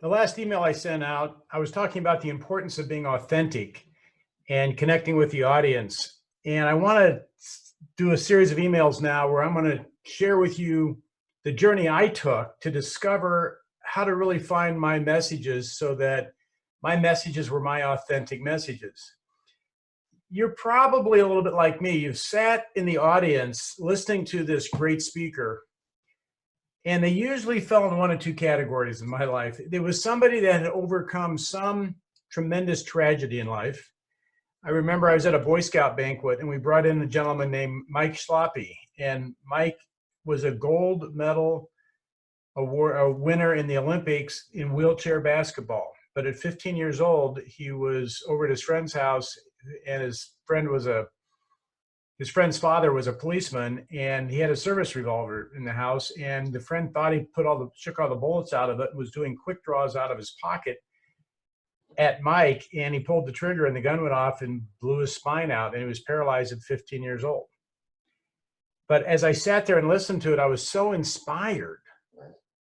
The last email I sent out, I was talking about the importance of being authentic and connecting with the audience. And I want to do a series of emails now where I'm going to share with you the journey I took to discover how to really find my messages so that my messages were my authentic messages. You're probably a little bit like me. You've sat in the audience listening to this great speaker, and they usually fell in one of two categories in my life. There was somebody that had overcome some tremendous tragedy in life. I remember I was at a Boy Scout banquet and we brought in a gentleman named Mike Schloppy. And Mike was a gold medal award, a winner in the Olympics in wheelchair basketball. But at 15 years old, he was over at his friend's house, and his friend's father was a policeman, and he had a service revolver in the house, and the friend thought he shook all the bullets out of it and was doing quick draws out of his pocket at Mike, and he pulled the trigger and the gun went off and blew his spine out, and he was paralyzed at 15 years old. But as I sat there and listened to it, I was so inspired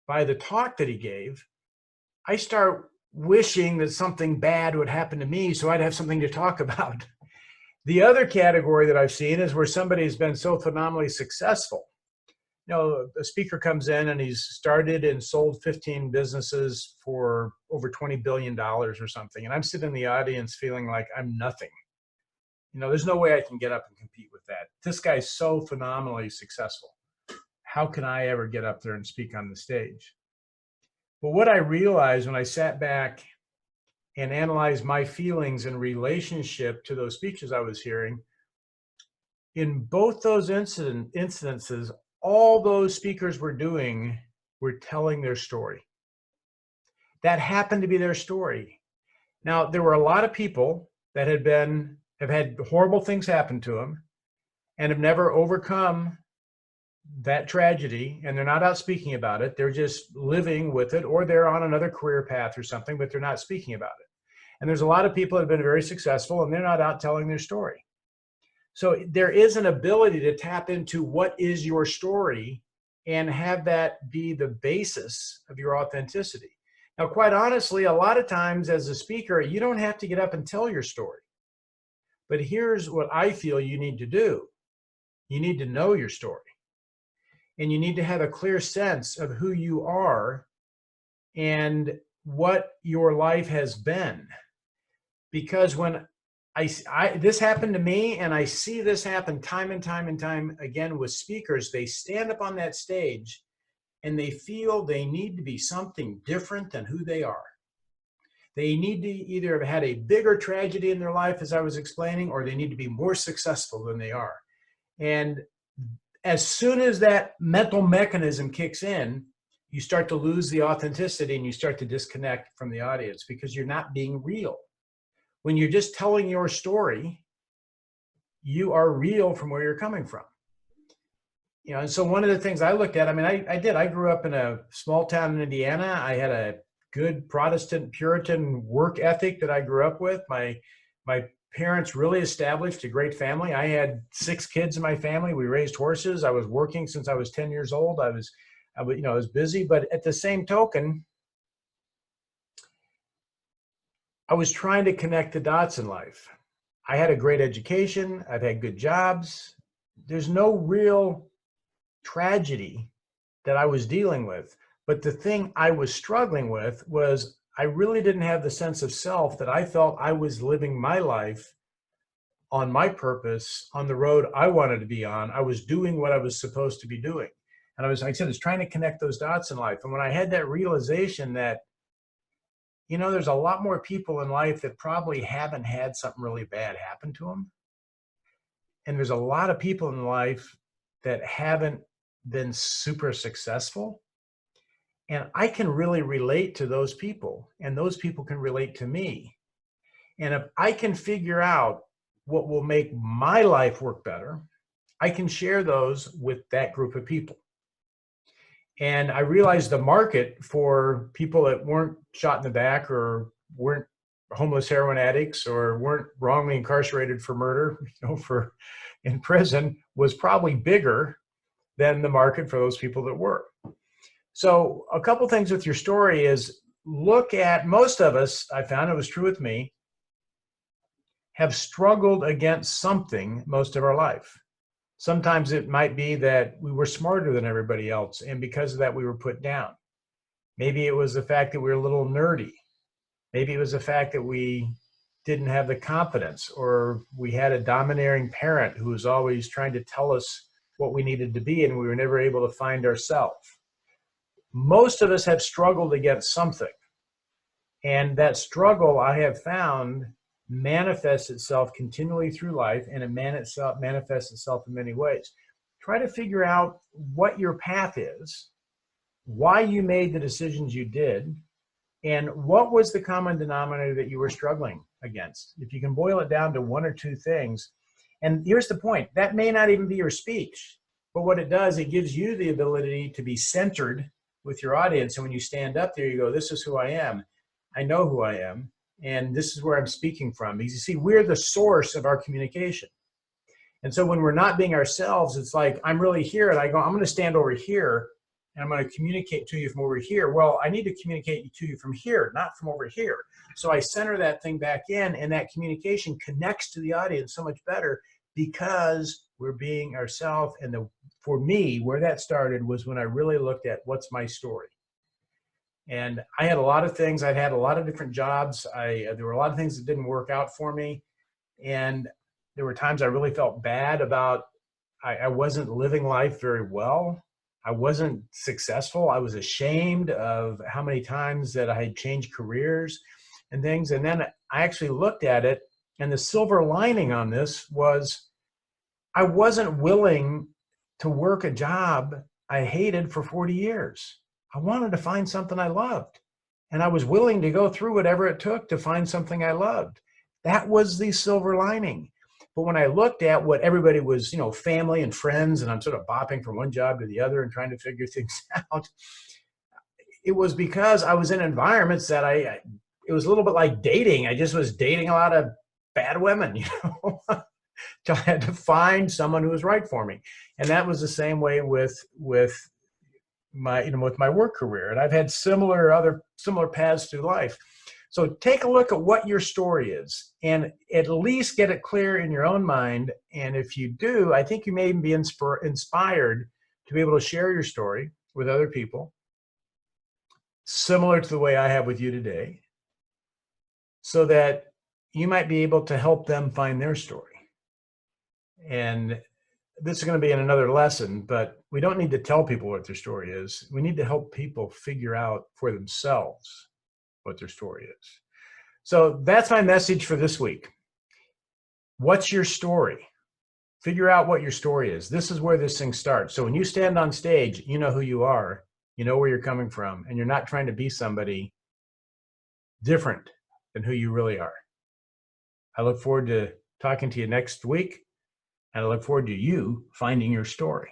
by the talk that he gave. I start wishing that something bad would happen to me so I'd have something to talk about. The other category that I've seen is where somebody has been so phenomenally successful. You know, a speaker comes in and he's started and sold 15 businesses for over $20 billion or something. And I'm sitting in the audience feeling like I'm nothing. You know, there's no way I can get up and compete with that. This guy's so phenomenally successful. How can I ever get up there and speak on the stage? But what I realized when I sat back and analyzed my feelings in relationship to those speeches I was hearing, in both those incidences, all those speakers were doing were telling their story. That happened to be their story. Now, there were a lot of people that have had horrible things happen to them and have never overcome that tragedy, and they're not out speaking about it. They're just living with it, or they're on another career path or something, but they're not speaking about it. And there's a lot of people that have been very successful and they're not out telling their story. So there is an ability to tap into what is your story and have that be the basis of your authenticity. Now, quite honestly, a lot of times as a speaker, you don't have to get up and tell your story. But here's what I feel you need to do. You need to know your story. And you need to have a clear sense of who you are and what your life has been. Because when this happened to me, and I see this happen time and time and time again with speakers, they stand up on that stage and they feel they need to be something different than who they are. They need to either have had a bigger tragedy in their life, as I was explaining, or they need to be more successful than they are. And as soon as that mental mechanism kicks in, you start to lose the authenticity and you start to disconnect from the audience because you're not being real. When you're just telling your story, you are real from where you're coming from. You know, and so one of the things I looked at, I grew up in a small town in Indiana. I had a good Protestant Puritan work ethic that I grew up with. My parents really established a great family. I had 6 kids in my family. We raised horses. I was working since I was 10 years old. I was busy, but at the same token, I was trying to connect the dots in life. I had a great education. I've had good jobs. There's no real tragedy that I was dealing with. But the thing I was struggling with was I really didn't have the sense of self that I felt I was living my life on my purpose, on the road I wanted to be on. I was doing what I was supposed to be doing. And I was trying to connect those dots in life. And when I had that realization that, you know, there's a lot more people in life that probably haven't had something really bad happen to them. And there's a lot of people in life that haven't been super successful. And I can really relate to those people, and those people can relate to me. And if I can figure out what will make my life work better, I can share those with that group of people. And I realized the market for people that weren't shot in the back or weren't homeless heroin addicts or weren't wrongly incarcerated for murder, for in prison, was probably bigger than the market for those people that were. So a couple things with your story is look at, most of us, I found it was true with me, have struggled against something most of our life. Sometimes it might be that we were smarter than everybody else, and because of that, we were put down. Maybe it was the fact that we were a little nerdy. Maybe it was the fact that we didn't have the confidence, or we had a domineering parent who was always trying to tell us what we needed to be, and we were never able to find ourselves. Most of us have struggled against something. And that struggle, I have found, manifests itself continually through life, and it manifests itself in many ways. Try to figure out what your path is, why you made the decisions you did, and what was the common denominator that you were struggling against. If you can boil it down to one or two things, and here's the point, that may not even be your speech, but what it does, it gives you the ability to be centered with your audience. And when you stand up there, you go, this is who I am. I know who I am, and this is where I'm speaking from. Because you see, we're the source of our communication. And so when we're not being ourselves, it's like, I'm really here, and I go, I'm going to stand over here, and I'm going to communicate to you from over here. Well, I need to communicate to you from here, not from over here. So I center that thing back in, and that communication connects to the audience so much better because we're being ourselves. And for me, where that started was when I really looked at what's my story. And I had a lot of things. I'd had a lot of different jobs. There were a lot of things that didn't work out for me. And there were times I really felt bad about, I wasn't living life very well. I wasn't successful. I was ashamed of how many times that I had changed careers and things. And then I actually looked at it, and the silver lining on this was I wasn't willing to work a job I hated for 40 years. I wanted to find something I loved, and I was willing to go through whatever it took to find something I loved. That was the silver lining. But when I looked at what everybody was, family and friends, and I'm sort of bopping from one job to the other and trying to figure things out, it was because I was in environments that it was a little bit like dating. I just was dating a lot of bad women, So I had to find someone who was right for me. And that was the same way with my work career. And I've had similar paths through life. So take a look at what your story is, and at least get it clear in your own mind. And if you do, I think you may even be inspired to be able to share your story with other people, similar to the way I have with you today, so that you might be able to help them find their story. And this is going to be in another lesson, but we don't need to tell people what their story is. We need to help people figure out for themselves what their story is. So that's my message for this week. What's your story? Figure out what your story is. This is where this thing starts. So when you stand on stage, you know who you are, you know where you're coming from, and you're not trying to be somebody different than who you really are. I look forward to talking to you next week, and I look forward to you finding your story.